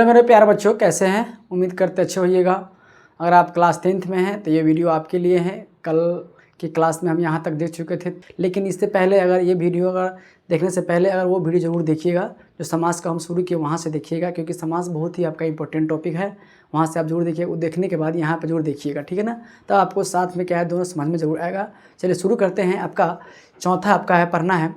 तो मेरे प्यारे बच्चों कैसे हैं, उम्मीद करते अच्छे होइएगा। अगर आप क्लास 10th में हैं तो ये वीडियो आपके लिए है। कल की क्लास में हम यहाँ तक देख चुके थे, लेकिन इससे पहले अगर ये वीडियो अगर देखने से पहले अगर वो वीडियो ज़रूर देखिएगा जो समास का हम शुरू किए वहाँ से देखिएगा, क्योंकि समास बहुत ही आपका इंपॉर्टेंट टॉपिक है। वहाँ से आप जरूर देखिए, वो देखने के बाद यहाँ पर जरूर देखिएगा, ठीक है ना। तब आपको साथ में क्या है दोनों समझ में जरूर आएगा। चलिए शुरू करते हैं। आपका चौथा आपका है पढ़ना है।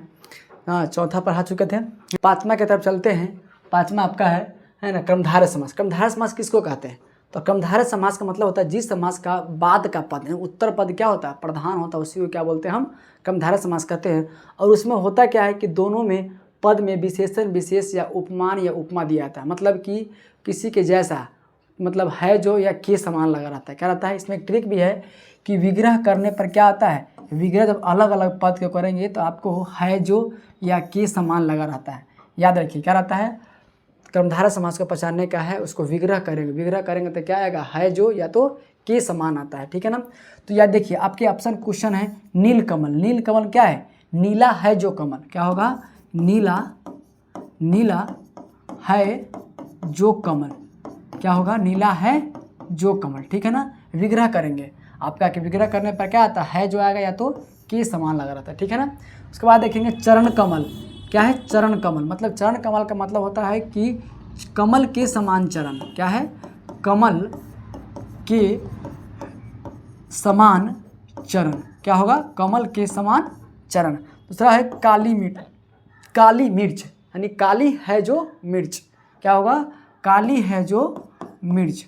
हाँ, चौथा पढ़ा चुके थे, पाँचवा की तरफ चलते हैं। पाँचवा आपका है ना क्रमधारय समास। क्रमधारय समास किसको कहते हैं? तो क्रमधारय समास का मतलब होता है जिस समास का बाद का पद है, उत्तर पद क्या होता है, प्रधान होता है, उसी को क्या बोलते हैं हम क्रमधारय समास कहते हैं। और उसमें होता क्या है कि दोनों में पद में विशेषण विशेष या उपमान या उपमा दिया जाता है, मतलब कि किसी के जैसा, मतलब है जो या के समान लगा रहता है। क्या रहता है? इसमें एक ट्रिक भी है कि विग्रह करने पर क्या आता है, विग्रह जब अलग अलग पद को करेंगे तो आपको है जो या के समान लगा रहता है। याद रखिए क्या रहता है, क्रमधारय समास को पहचानने का है, उसको विग्रह करेंगे। विग्रह करेंगे तो क्या आएगा, है जो या तो के समान आता है, ठीक है ना। तो याद देखिए आपके ऑप्शन क्वेश्चन है नीलकमल। नीलकमल क्या है? नीला है जो कमल। क्या होगा? नीला, नीला है जो कमल। क्या होगा? नीला है जो कमल, ठीक है ना। विग्रह करेंगे, आपका कि विग्रह करने पर क्या आता है जो आएगा या तो के समान लगा रहता है, ठीक है ना। उसके बाद देखेंगे चरण कमल। क्या है? चरण कमल, मतलब चरण कमल का मतलब होता है कि कमल के समान चरण। क्या है? कमल के समान चरण। क्या होगा? कमल के समान चरण। दूसरा है काली मिर्च। काली मिर्च यानी काली है जो मिर्च। क्या होगा? काली है जो मिर्च।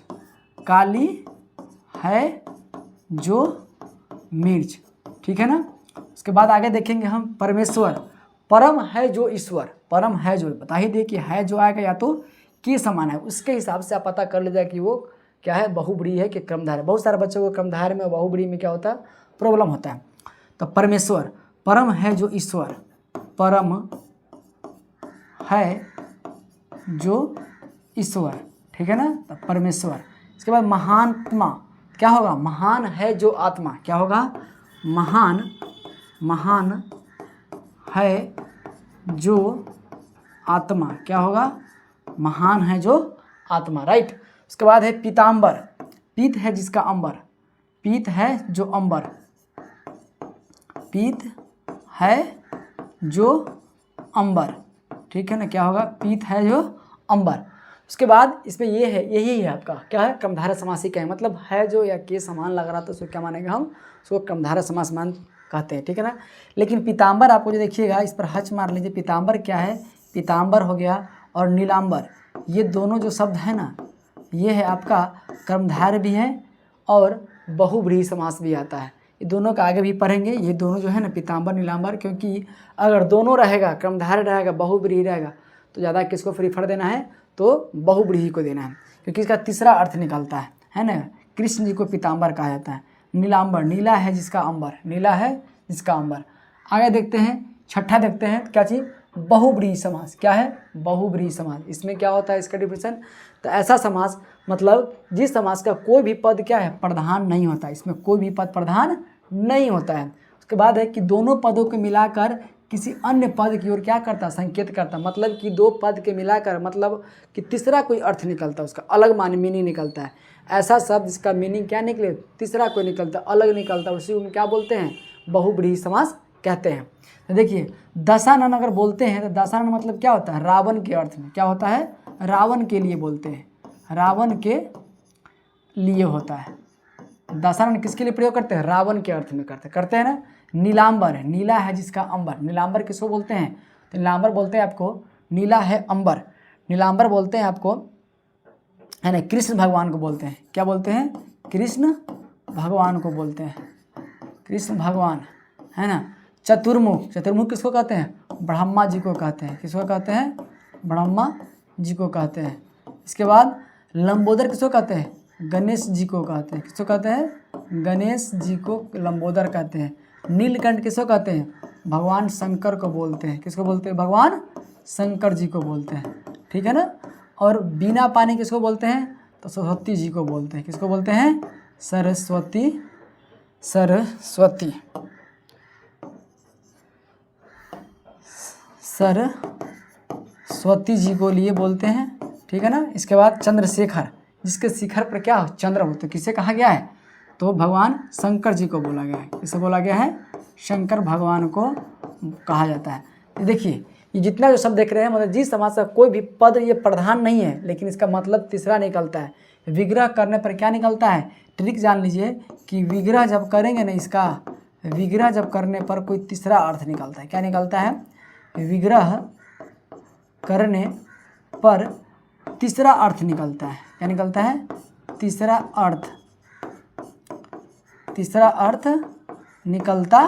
काली है जो मिर्च, ठीक है ना। उसके बाद आगे देखेंगे हम परमेश्वर। परम है जो ईश्वर। परम है जो, बता ही दे कि है जो आएगा या तो के समान है, उसके हिसाब से आप पता कर लीजिए कि वो क्या है, बहुब्रीहि है कि क्रमधारय। बहुत सारे बच्चों को क्रमधारय में बहुब्रीहि में क्या होता है, प्रॉब्लम होता है। तो परमेश्वर, परम है जो ईश्वर, परम है जो ईश्वर, ठीक है ना। तो परमेश्वर। इसके बाद महात्मा। क्या होगा? महान है जो आत्मा। क्या होगा? महान, महान है जो आत्मा। क्या होगा? महान है जो आत्मा, राइट। उसके बाद है पीताम्बर। पीत है जिसका अंबर। पीत है जो अंबर। पीत है जो अंबर, ठीक है ना। क्या होगा? पीत है जो अंबर। उसके बाद इसमें ये है, यही है आपका क्या है, क्रमधारय समास ही का है, मतलब है जो या के समान लग रहा था उसको क्या मानेंगे हम, उसको क्रमधारय समास मान कहते हैं, ठीक है ना। लेकिन पीताम्बर आपको जो देखिएगा, इस पर हच मार लीजिए। पीताम्बर क्या है? पीताम्बर हो गया और नीलाम्बर, ये दोनों जो शब्द है ना, ये है आपका क्रमधारय भी है और बहुव्रीहि समास भी आता है। ये दोनों का आगे भी पढ़ेंगे। ये दोनों जो है ना पीताम्बर नीलाम्बर, क्योंकि अगर दोनों रहेगा, क्रमधारय रहेगा, बहुव्रीहि रहेगा, तो ज़्यादा किसको प्रीफर देना है, तो बहुव्रीहि को देना है, क्योंकि इसका तीसरा अर्थ निकलता है ना। कृष्ण जी को पीताम्बर कहा जाता है। नीलाम्बर, नीला है जिसका अंबर, नीला है जिसका अंबर। आगे देखते हैं, छठा देखते हैं क्या चीज़, बहुव्रीहि समास। क्या है? बहुव्रीहि समास। इसमें क्या होता है इसका डिफिनेशन, तो ऐसा समास मतलब जिस समास का कोई भी पद क्या है, प्रधान नहीं होता। इसमें कोई भी पद प्रधान नहीं होता है। उसके बाद है कि दोनों पदों को मिलाकर किसी अन्य पद की ओर क्या करता, संकेत करता, मतलब कि दो पद के मिलाकर मतलब कि तीसरा कोई अर्थ निकलता है, उसका अलग मीनिंग निकलता है। ऐसा शब्द जिसका मीनिंग क्या निकले, तीसरा कोई निकलता, अलग निकलता, उसी को क्या बोलते हैं, बहुव्रीहि समास कहते हैं। तो देखिए दशानन अगर बोलते हैं तो दशानन मतलब क्या होता है, रावण के अर्थ में। क्या होता है? रावण के लिए बोलते हैं, रावण के लिए होता है। दशानन किसके लिए प्रयोग करते हैं? रावण के अर्थ में करते हैं ना। नीलांबर है, नीला है जिसका अंबर। नीलांबर किसको बोलते हैं? तो नीलांबर बोलते हैं आपको, नीला है अंबर, नीलांबर बोलते हैं आपको, है ना, कृष्ण भगवान को बोलते हैं। क्या बोलते हैं? कृष्ण भगवान को बोलते हैं, कृष्ण भगवान, है ना। चतुर्मुख, चतुर्मुख किसको कहते हैं? ब्रह्मा जी को कहते हैं। किसको कहते हैं? ब्रह्मा जी को कहते हैं। इसके बाद लंबोदर किसको कहते हैं? गणेश जी को कहते हैं। किसको कहते हैं? गणेश जी को लंबोदर कहते हैं। नीलकंठ किसको कहते हैं? भगवान शंकर को बोलते हैं। किसको बोलते हैं? भगवान शंकर जी को बोलते हैं, ठीक है ना। और बिना पानी किसको बोलते हैं? तो सरस्वती जी को बोलते हैं। किसको बोलते हैं? सरस्वती, सरस्वती, सरस्वती जी को लिए बोलते हैं, ठीक है ना। इसके बाद चंद्रशेखर, जिसके शिखर पर क्या हो, चंद्र हो, तो किसे कहा गया है, तो भगवान शंकर जी को बोला गया है। किसे बोला गया है, शंकर भगवान को कहा जाता है। तो देखिए ये जितना जो शब्द देख रहे हैं, मतलब जिस समास का कोई भी पद ये प्रधान नहीं है, लेकिन इसका मतलब तीसरा निकलता है। विग्रह करने पर क्या निकलता है, ट्रिक जान लीजिए कि विग्रह जब करेंगे ना, इसका विग्रह जब करने पर कोई तीसरा अर्थ निकलता है। क्या निकलता है, विग्रह करने पर तीसरा अर्थ निकलता है। क्या निकलता है, तीसरा अर्थ निकलता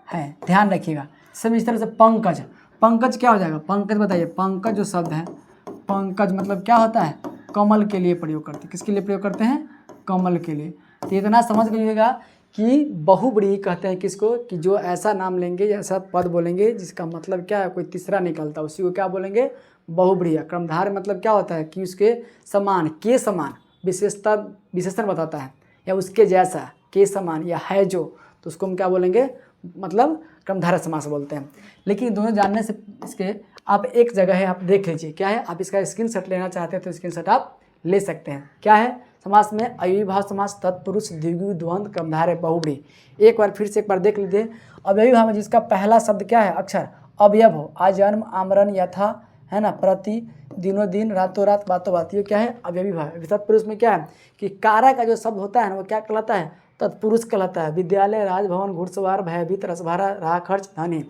है, ध्यान रखिएगा। सब इस तरह से पंकज, पंकज क्या हो जाएगा, पंकज बताइए, पंकज जो शब्द है, पंकज मतलब क्या होता है, कमल के लिए प्रयोग करते हैं। किसके लिए प्रयोग करते हैं, कमल के लिए। तो इतना समझ लीजिएगा कि बहुब्रीहि कहते हैं किसको, कि जो ऐसा नाम लेंगे, ऐसा पद बोलेंगे जिसका मतलब क्या है, कोई तीसरा निकलता है, उसी को क्या बोलेंगे, बहुब्रीहि। क्रमधार मतलब क्या होता है कि उसके समान, के समान विशेषता विशेषण बताता है, या उसके जैसा, के समान या है जो, तो उसको हम क्या बोलेंगे, मतलब क्रमधारय समास बोलते हैं। लेकिन दोनों जानने से इसके आप एक जगह है, आप देख लीजिए क्या है, आप इसका स्क्रीनशॉट लेना चाहते हैं तो स्क्रीनशॉट आप ले सकते हैं। क्या है, समास में अव्ययीभाव समास, तत्पुरुष, द्विगु, द्वंद्व, क्रमधारय, बहुब्रीहि। एक बार फिर से एक बार देख लीजिए। अव्ययीभाव में जिसका पहला शब्द क्या है, अक्षर अवयव हो, आजन्म, आमरण, यथा, है ना, प्रति, दिनों दिन, रातों रात, बातों बात, ये क्या है, अव्ययीभाव। तत्पुरुष में क्या है कि कारक का जो शब्द होता है ना, वो क्या कहलाता है, तत्पुरुष कहलाता है। विद्यालय, राजभवन, घुड़सवार, भयभीत, रसभारा, राह खर्च, धनी।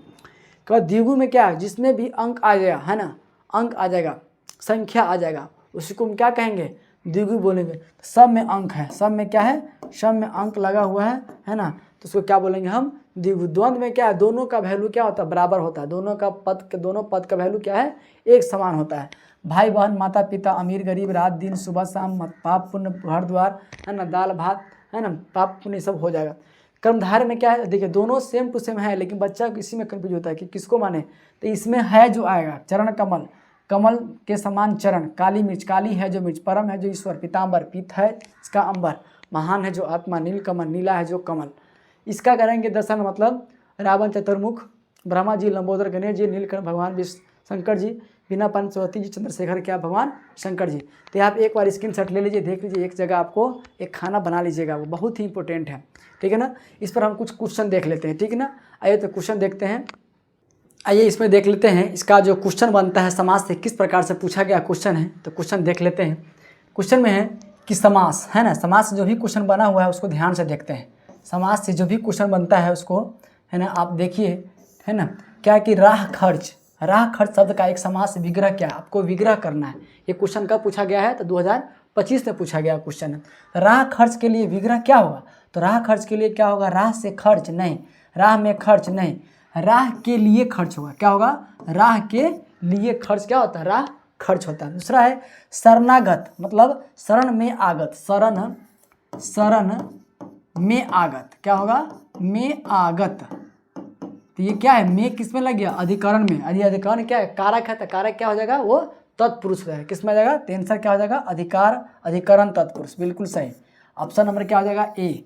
का द्विगु में क्या है, जिसमें भी अंक आ जाएगा, है ना, अंक आ जाएगा, संख्या आ जाएगा, उसको हम क्या कहेंगे, द्विगु बोलेंगे। सब में अंक है, सब में क्या है, सब में अंक लगा हुआ है ना, तो उसको क्या बोलेंगे हम, द्विगु। द्वंद्व में क्या है, दोनों का वैल्यू क्या होता है, बराबर होता है, दोनों पद का वैल्यू क्या है, एक समान होता है। भाई बहन, माता पिता, अमीर गरीब, रात दिन, सुबह शाम, पाप पुण्य, घर द्वार, है ना, दाल भात, है ना, पाप पुण्य सब हो जाएगा। कर्मधारय में क्या है, देखिए दोनों सेम टू सेम है, लेकिन बच्चा इसी में कंफ्यूज होता है कि किसको माने। तो इसमें है जो आएगा, चरण कमल, कमल के समान चरण, काली मिर्च, काली है जो मिर्च, परम है जो ईश्वर, पीताम्बर, पीत है इसका अंबर, महान है जो आत्मा, नील कमल, नीला है जो कमल। इसका करेंगे दर्शन, मतलब रावण चतुर्मुख, ब्रह्मा जी, लंबोदर, गणेश जी, नीलकंठ भगवान विष्णु, शंकर जी, बिना पंचवती जी, चंद्रशेखर क्या भगवान शंकर जी। तो आप एक बार स्क्रीनशॉट ले लीजिए, देख लीजिए, एक जगह आपको एक खाना बना लीजिएगा, वो बहुत ही इंपॉर्टेंट है, ठीक है ना। इस पर हम कुछ क्वेश्चन देख लेते हैं, ठीक है ना। आइए तो क्वेश्चन देखते हैं, आइए इसमें देख लेते हैं इसका जो क्वेश्चन बनता है, समास से किस प्रकार से पूछा गया क्वेश्चन है। तो क्वेश्चन देख लेते हैं। क्वेश्चन में है कि समास, है ना, समास से जो भी क्वेश्चन बना हुआ है उसको ध्यान से देखते हैं। समास से जो भी क्वेश्चन बनता है उसको, है ना, आप देखिए, है ना, क्या कि राह खर्च, राह खर्च शब्द का एक समास विग्रह क्या है, आपको विग्रह करना है। ये क्वेश्चन कब पूछा गया है, तो 2025 में पूछा गया क्वेश्चन है। राह खर्च के लिए विग्रह क्या होगा, तो राह खर्च के लिए क्या होगा, राह से खर्च नहीं, राह में खर्च नहीं, राह के लिए खर्च होगा। क्या होगा, राह के लिए खर्च क्या होता है, राह खर्च होता है। दूसरा है शरणागत, मतलब शरण में आगत, शरण में आगत, क्या होगा, में आगत। तो ये क्या है, में किस में लग गया, अधिकरण में। अधिकरण क्या है, कारक है, तो कारक क्या हो जाएगा, वो तत्पुरुष है, किस में आ जाएगा, तो आंसर क्या हो जाएगा, अधिकार, अधिकरण, तत्पुरुष, बिल्कुल सही। ऑप्शन नंबर क्या हो जाएगा, ए।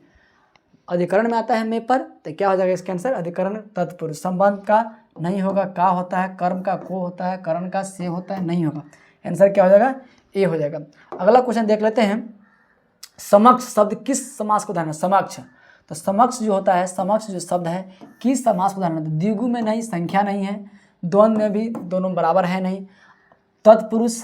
अधिकरण में आता है में पर, तो क्या हो जाएगा इसका आंसर, अधिकरण तत्पुरुष। संबंध का नहीं होगा, का होता है, कर्म का को होता है, करण का से होता है, नहीं होगा, आंसर क्या हो जाएगा, ए हो जाएगा। अगला क्वेश्चन देख लेते हैं। समक्ष शब्द किस समास को उदाहरण, समक्ष, तो समक्ष जो होता है, समक्ष जो शब्द है किस समास को उदाहरण, द्विगु में नहीं, संख्या नहीं है, द्वंद्व में भी दोनों बराबर है नहीं, तत्पुरुष,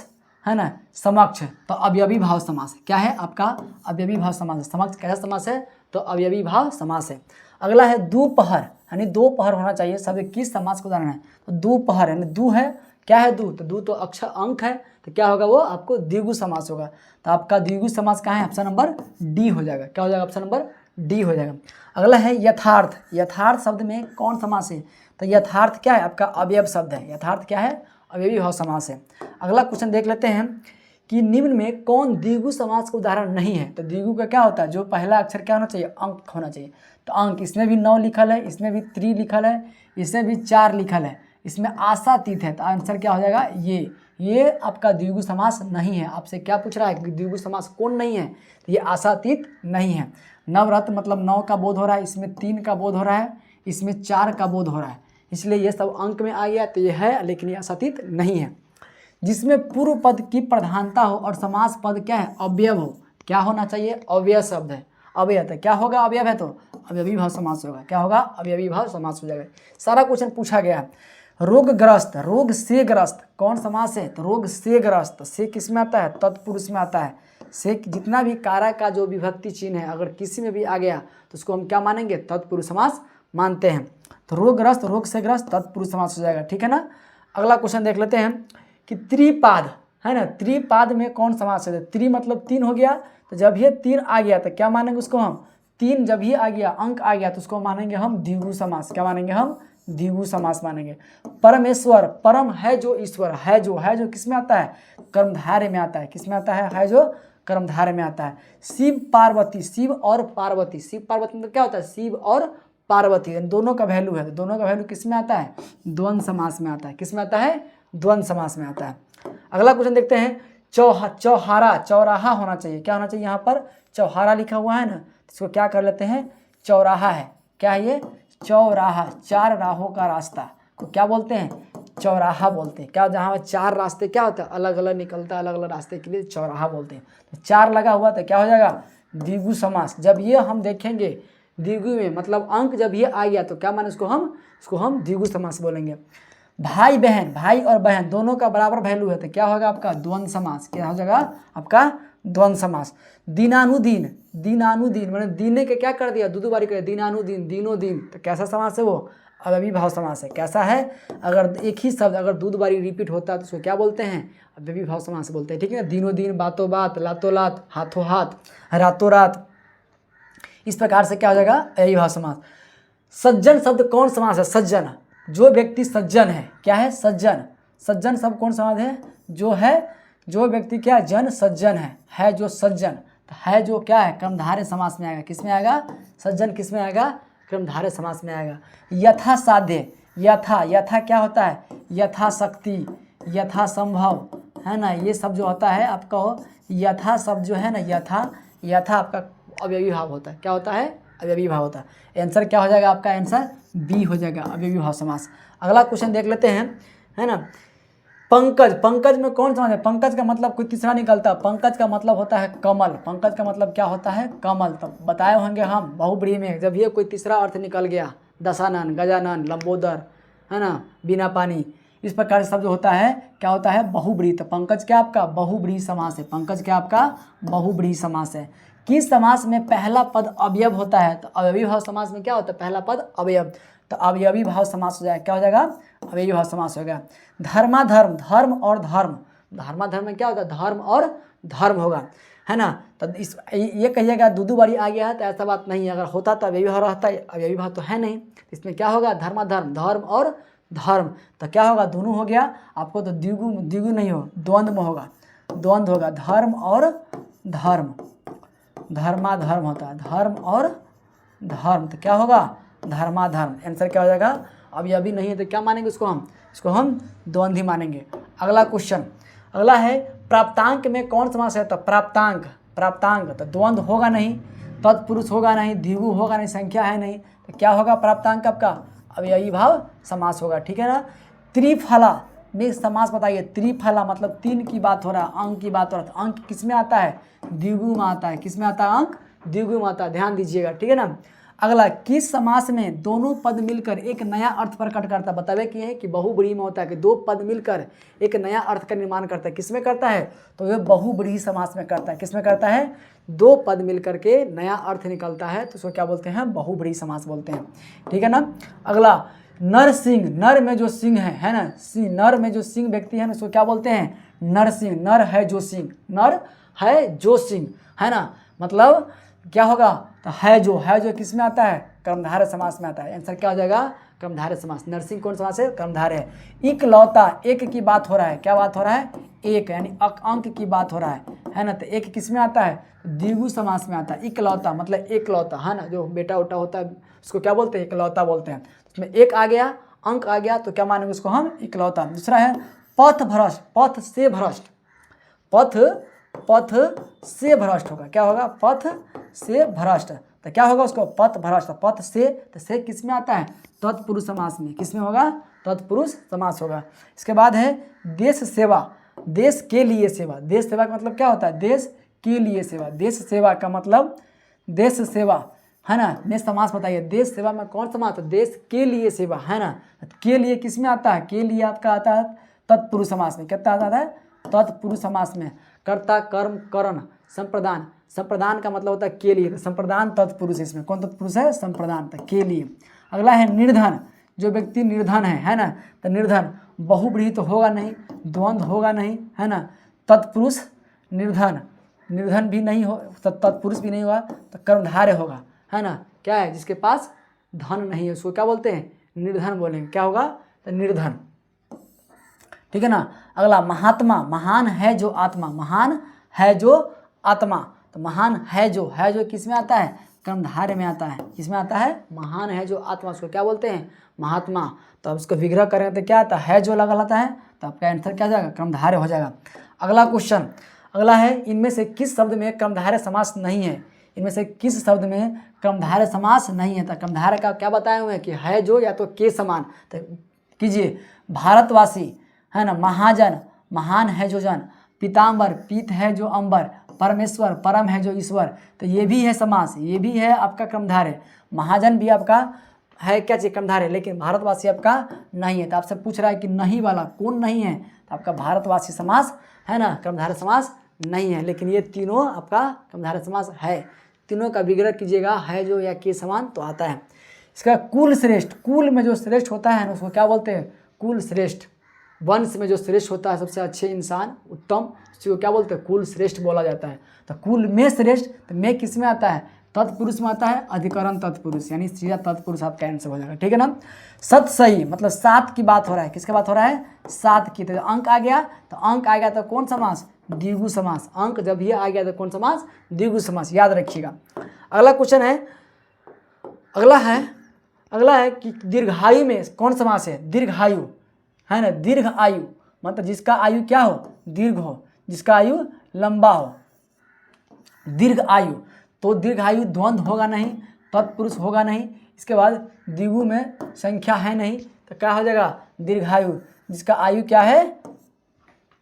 है ना, समक्ष, तो अवयवी भाव समास है। क्या है आपका, अवयवी भाव समास है। समक्ष कैसा समास है, तो अवयवी भाव समास है। अगला है दोपहर, यानी दोपहर होना चाहिए शब्द किस समास को उदाहरण है, तो दोपहर, यानी दू है, क्या है दू, तो दू तो अक्षर अंक है, तो क्या होगा वो आपको द्विगु समास होगा। तो आपका द्विगु समास कहाँ है, ऑप्शन नंबर डी हो जाएगा। क्या हो जाएगा, ऑप्शन नंबर डी हो जाएगा। अगला है यथार्थ, यथार्थ शब्द में कौन समास है, तो यथार्थ क्या है आपका अवयव शब्द है, यथार्थ क्या है, अवयवी भाव समास है। अगला क्वेश्चन देख लेते हैं कि निम्न में कौन द्विगु समास का उदाहरण नहीं है, तो द्विगु का क्या होता है, जो पहला अक्षर क्या होना चाहिए, अंक होना चाहिए। तो अंक, इसमें भी 9 लिखल है, इसमें भी 3 लिखल है, इसमें भी 4 लिखल है, इसमें आशातीत है, तो आंसर क्या हो जाएगा, ये आपका द्विगु समास नहीं है। आपसे क्या पूछ रहा है कि द्विगु समास कौन नहीं है, तो ये आशातीत नहीं है। नवरत्न मतलब 9 का बोध हो रहा है, इसमें 3 का बोध हो रहा है, इसमें 4 का बोध हो रहा है, इसलिए ये सब अंक में आ गया, तो ये है, लेकिन ये आशातीत नहीं है। जिसमें पूर्व पद की प्रधानता हो और समास पद क्या है, अवयव हो। क्या होना चाहिए, अवयव शब्द है, अवयव है, क्या होगा, अवयव है तो अवयवी भाव समास होगा। क्या होगा, अवयवी भाव समास हो जाएगा। सारा क्वेश्चन पूछा गया है। रोगग्रस्त, रोग से ग्रस्त कौन समास है, तो रोग से ग्रस्त, से किस में आता है, तत्पुरुष में आता है। से जितना भी कारक का जो विभक्ति चिन्ह है अगर किसी में भी आ गया तो उसको हम क्या मानेंगे, तत्पुरुष समास मानते हैं। तो रोगग्रस्त, रोग से ग्रस्त, तत्पुरुष समास हो जाएगा, ठीक है ना। अगला क्वेश्चन देख लेते हैं कि त्रिपाद है ना, त्रिपाद में कौन समास है। त्रि मतलब तीन हो गया, तो जब ये तीन आ गया तो क्या मानेंगे उसको हम, तीन जब ही आ गया, अंक आ गया तो उसको मानेंगे हम द्विगु समास। क्या मानेंगे हम, द्विगु समास मानेंगे। परमेश्वर, परम है जो ईश्वर, है जो किस में आता है, कर्मधारय में आता है। किस में आता है जो कर्मधारय में आता है। शिव पार्वती, शिव और पार्वती, शिव पार्वती मतलब क्या होता है, शिव और पार्वती दोनों का वैल्यू है, दोनों का वैल्यू किस में आता है, द्वंद्व समास में आता है। किस में आता है, द्वंद्व समास में आता है। अगला क्वेश्चन देखते हैं, चौहारा, चौराहा होना चाहिए। क्या होना चाहिए, यहाँ पर चौहारा लिखा हुआ है ना, इसको क्या कर लेते हैं, चौराहा है। क्या है ये, चौराहा, चार राहों का रास्ता को क्या बोलते हैं, चौराहा बोलते हैं। क्या, जहाँ चार रास्ते क्या होता है, अलग अलग निकलता है, अलग अलग रास्ते के लिए चौराहा बोलते हैं। तो चार लगा हुआ तो क्या हो जाएगा, द्विगु समास। जब ये हम देखेंगे द्विगु में मतलब अंक जब ये आ गया तो क्या माने उसको हम द्विगु समास बोलेंगे। भाई बहन, भाई और बहन दोनों का बराबर वैल्यू है तो क्या होगा आपका द्वंद्व समास। क्या हो जाएगा आपका द्वंद्व समास। दिनानुदीन, दिनानुदीन मैंने दीने के क्या कर दिया, दो बारी कर दिया, दिनानुदीन, दिनों दिन, तो कैसा समास है वो, अव्ययी भाव समास है। कैसा है, अगर एक ही शब्द अगर दो बारी रिपीट होता है तो उसको क्या बोलते हैं, अव्ययी भाव समास बोलते हैं, ठीक है ना। दिनों दिन, बातों बात, लातों लात, हाथों हाथ, रातों रात, इस प्रकार से क्या हो जाएगा, अव्ययी भाव समास। सज्जन शब्द कौन समास है, सज्जन, जो व्यक्ति सज्जन है। क्या है, सज्जन, सज्जन शब्द कौन समास है, जो व्यक्ति क्या, जन सज्जन है जो सज्जन, तो है जो क्या है, कर्मधारय समास में आएगा। किस में आएगा, सज्जन किस में आएगा, कर्मधारय समास में आएगा। यथा साध्य, यथा क्या होता है, यथाशक्ति, यथा संभव, है ना, ये सब जो होता है आपका यथा शब्द जो है ना, यथा आपका अव्ययी भाव होता है। क्या होता है, अव्ययी भाव होता है। आंसर क्या हो जाएगा आपका, आंसर बी हो जाएगा, अव्ययी भाव समास। अगला क्वेश्चन देख लेते हैं, है ना। पंकज, पंकज में कौन समास है, पंकज का मतलब कोई तीसरा निकलता है। पंकज का मतलब होता है कमल, पंकज का मतलब क्या होता है, कमल। तो बताए होंगे हम बहुब्रीहि में जब ये कोई तीसरा अर्थ निकल गया, दशानन, गजानन, लंबोदर, है ना, बिना पानी, इस प्रकार से शब्द होता है, क्या होता है, बहुब्रीहि। तो पंकज क्या आपका बहुब्रीहि समास है, पंकज क्या आपका बहुब्रीहि समास है। किस समास में पहला पद अवयव होता है, तो अव्ययी भाव समास में क्या होता है, पहला पद अवयव, तो अवयवी भाव समास हो जाएगा। क्या हो जाएगा, अवयवी भाव समास हो गया। धर्माधर्म, धर्म और धर्म, धर्माधर्म में क्या होता है, धर्म और धर्म होगा, है ना। तो इस ये कहिएगा दो बारी आ गया है तो ऐसा बात नहीं है, अगर होता तो अवयवी भाव रहता है, अवयवी भाव तो है नहीं, इसमें क्या होगा, धर्माधर्म, धर्म और धर्म, तो क्या होगा, दोनों हो गया आपको, तो द्विगु नहीं हो, द्वंद्व में होगा, द्वंद्व होगा, धर्म और धर्म, धर्माधर्म होता है, धर्म और धर्म, तो क्या होगा, धर्माधर्म। आंसर क्या हो जाएगा, अभी नहीं है तो क्या मानेंगे इसको हम द्वंद्व ही मानेंगे। अगला क्वेश्चन, अगला है प्राप्तांक में कौन समास है, तो प्राप्तांक, प्राप्तांक तो द्वंद्व होगा नहीं, तत्पुरुष होगा नहीं, द्विगु होगा नहीं, संख्या है नहीं, तो क्या होगा प्राप्तांक आपका अव्ययी भाव समास होगा, ठीक है ना। त्रिफला में समास बताइए, त्रिफला मतलब तीन की बात हो रहा है, अंक की बात हो रहा है, तो अंक किस में आता है, द्विगु में आता है। किस में आता है, अंक द्विगु में आता है, ध्यान दीजिएगा, ठीक है ना। अगला, किस समास में दोनों पद मिलकर एक नया अर्थ प्रकट करता है, बतावे कि है कि बहुब्रीहि में होता है कि दो पद मिलकर एक नया अर्थ का निर्माण करता है। किस में करता है, तो ये बहुब्रीहि समास में करता है। किस में करता है, दो पद मिलकर के नया अर्थ निकलता है तो उसको क्या बोलते हैं, बहुब्रीहि समास बोलते हैं, ठीक है ना। अगला, नरसिंह, नर में जो सिंह है ना, नर में जो सिंह व्यक्ति है ना उसको क्या बोलते हैं, नरसिंह, नर है जो सिंह, नर है जो सिंह, है ना, मतलब क्या होगा, तो है जो किस में आता है, कर्मधारय समास में आता है। आंसर क्या हो जाएगा, कर्मधारय समास। नरसिंह कौन समास है, कर्मधारय है। इकलौता, एक की बात हो रहा है, क्या बात हो रहा है, एक यानी अंक की बात हो रहा है ना, तो एक किस में आता है, द्विगु समास में आता है। इकलौता मतलब एकलौता, है ना, जो बेटा उटा होता है उसको क्या बोलते हैं, इकलौता बोलते हैं। उसमें एक आ गया, अंक आ गया तो क्या मानेंगे उसको हम, इकलौता। दूसरा है पथ भ्रष्ट, पथ से भ्रष्ट, पथ से भ्रष्ट होगा, क्या होगा, पथ से भ्रष्ट, तो क्या होगा उसको, पथ भ्रष्ट, पथ से, तो से किस में आता है, तत्पुरुष समास में। किस में होगा, तत्पुरुष समास होगा। इसके बाद है देश सेवा, देश के लिए सेवा, देश सेवा का मतलब क्या होता है, देश के लिए सेवा। देश सेवा का मतलब देश सेवा है ना, नेक्स्ट समास बताइए, देश सेवा में कौन समास है, देश के लिए सेवा है ना। के लिए किस में आता है, के लिए आपका आता है तत्पुरुष समास में। कितना आता है, तत्पुरुष समास में। कर्ता कर्म करण संप्रदान, संप्रदान का मतलब होता है के लिए, संप्रदान तत्पुरुष, इसमें कौन तत्पुरुष है, संप्रदान के लिए। अगला है निर्धन, जो व्यक्ति निर्धन है ना, तो निर्धन बहुब्रीहि तो होगा नहीं, द्वंद्व होगा नहीं है ना, तत्पुरुष निर्धन, निर्धन भी नहीं हो, तत्पुरुष भी नहीं होगा तो कर्मधारय होगा है ना। क्या है, जिसके पास धन नहीं है उसको क्या बोलते हैं, निर्धन बोलेंगे। क्या होगा, तो निर्धन, ठीक है ना। अगला महात्मा, महान है जो आत्मा, महान है जो आत्मा, तो महान है जो किस में आता है, कर्मधारय में आता है। किस में आता है, महान है जो आत्मा, उसको क्या बोलते हैं, महात्मा। तो अब उसको विग्रह करें तो क्या आता है, जो लगा लाता है, तो आपका आंसर क्या हो जाएगा, कर्मधारय हो जाएगा। अगला क्वेश्चन, अगला है इनमें से किस शब्द में कर्मधारय समास नहीं है, इनमें से किस शब्द में कर्मधारय समास नहीं है। तो कर्मधारय का क्या बताए हुए हैं कि है जो या तो के समान, तो कीजिए, भारतवासी है ना, महाजन महान है जो जन, पीताम्बर पीत है जो अंबर, परमेश्वर परम है जो ईश्वर, तो ये भी है समास, ये भी है आपका कर्मधारय। महाजन भी आपका है क्या चीज, कर्मधारय, लेकिन भारतवासी आपका नहीं है। तो आपसे पूछ रहा है कि नहीं वाला कौन नहीं है, तो आपका भारतवासी समास है ना, कर्मधारय समास नहीं है। लेकिन ये तीनों आपका कर्मधारय समास है। तीनों का विग्रह कीजिएगा, है जो या के समान, तो आता है। इसका कुल श्रेष्ठ, कुल में जो श्रेष्ठ होता है ना उसको क्या बोलते हैं, कुल श्रेष्ठ। वंश में जो श्रेष्ठ होता है, सबसे अच्छे इंसान उत्तम, उसको क्या बोलते हैं, कुल श्रेष्ठ बोला जाता है। तो कुल में श्रेष्ठ, तो में किस में आता है, तत्पुरुष में आता है, अधिकरण तत्पुरुष, यानी सीधा तत्पुरुष आपका आंसर हो जाएगा, ठीक है ना। सत सही मतलब सात की बात हो रहा है, किसका बात हो रहा है, सात की। तो अंक आ गया, तो अंक आ गया तो कौन समास, द्विगु समास। अंक जब ये आ गया तो कौन समास, द्विगु समास, याद रखिएगा। अगला क्वेश्चन है, अगला है कि दीर्घायु में कौन समास है, दीर्घायु है ना, दीर्घ आयु मतलब जिसका आयु क्या हो, दीर्घ हो, जिसका आयु लंबा हो, दीर्घ आयु। तो दीर्घ आयु द्वंद्व होगा नहीं, तत्पुरुष होगा नहीं, इसके बाद द्विगु में संख्या है नहीं, तो क्या हो जाएगा, दीर्घायु। जिसका आयु क्या है,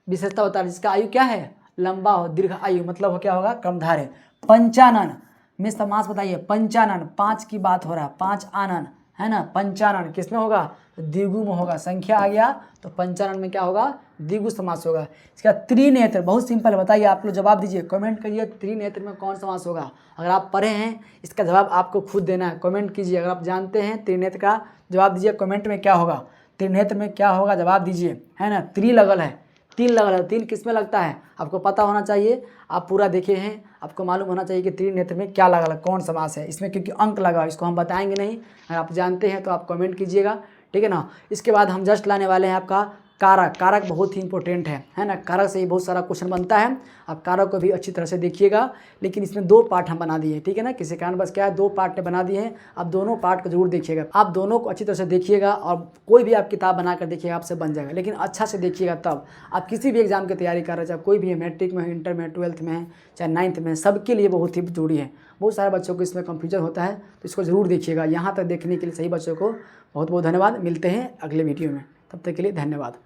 विशेषता बता रही, जिसका आयु क्या है, लंबा हो, दीर्घ आयु मतलब हो क्या होगा, कर्मधारय। पंचानन में समास बताइए, पंचानन, पाँच की बात हो रहा है, पाँच आनन है ना, पंचानन किसमें होगा, द्विगु में होगा। संख्या आ गया तो पंचानन में क्या होगा, द्विगु समास होगा। इसका त्रिनेत्र, बहुत सिंपल है, बताइए आप लोग जवाब दीजिए, कमेंट करिए त्रिनेत्र में कौन समास होगा। अगर आप पढ़े हैं इसका जवाब आपको खुद देना है, कमेंट कीजिए। अगर आप जानते हैं त्रिनेत्र का जवाब दीजिए कमेंट में, क्या होगा त्रिनेत्र में, क्या होगा जवाब दीजिए, है ना। त्रिलगल है, तीन लगल है, तीन किस में लगता है आपको पता होना चाहिए, आप पूरा देखे हैं, आपको मालूम होना चाहिए कि त्रिनेत्र में क्या लगा है, कौन समास है इसमें, क्योंकि अंक लगा, इसको हम बताएंगे नहीं। अगर आप जानते हैं तो आप कमेंट कीजिएगा, ठीक है ना। इसके बाद हम जस्ट लाने वाले हैं आपका कारक। कारक बहुत ही इंपॉर्टेंट है ना, कारक से ही बहुत सारा क्वेश्चन बनता है। आप कारक को भी अच्छी तरह से देखिएगा, लेकिन इसमें दो पार्ट हम बना दिए, ठीक है ना। किसी कारण बस क्या है, दो पार्ट बना दिए हैं, आप दोनों पार्ट को जरूर देखिएगा। आप दोनों को अच्छी तरह से देखिएगा, और कोई भी आप किताब बना कर देखिएगा आपसे बन जाएगा, लेकिन अच्छा से देखिएगा तब। आप किसी भी एग्जाम की तैयारी कर रहे हैं, चाहे कोई भी है, मैट्रिक में है, इंटर में, 12th में है, चाहे 9th में, सबके लिए बहुत ही जरूरी है। बहुत सारे बच्चों को इसमें कंफ्यूजन होता है, तो इसको जरूर देखिएगा। यहाँ तक देखने के लिए सही बच्चों को बहुत बहुत धन्यवाद। मिलते हैं अगले वीडियो में, तब तक के लिए धन्यवाद।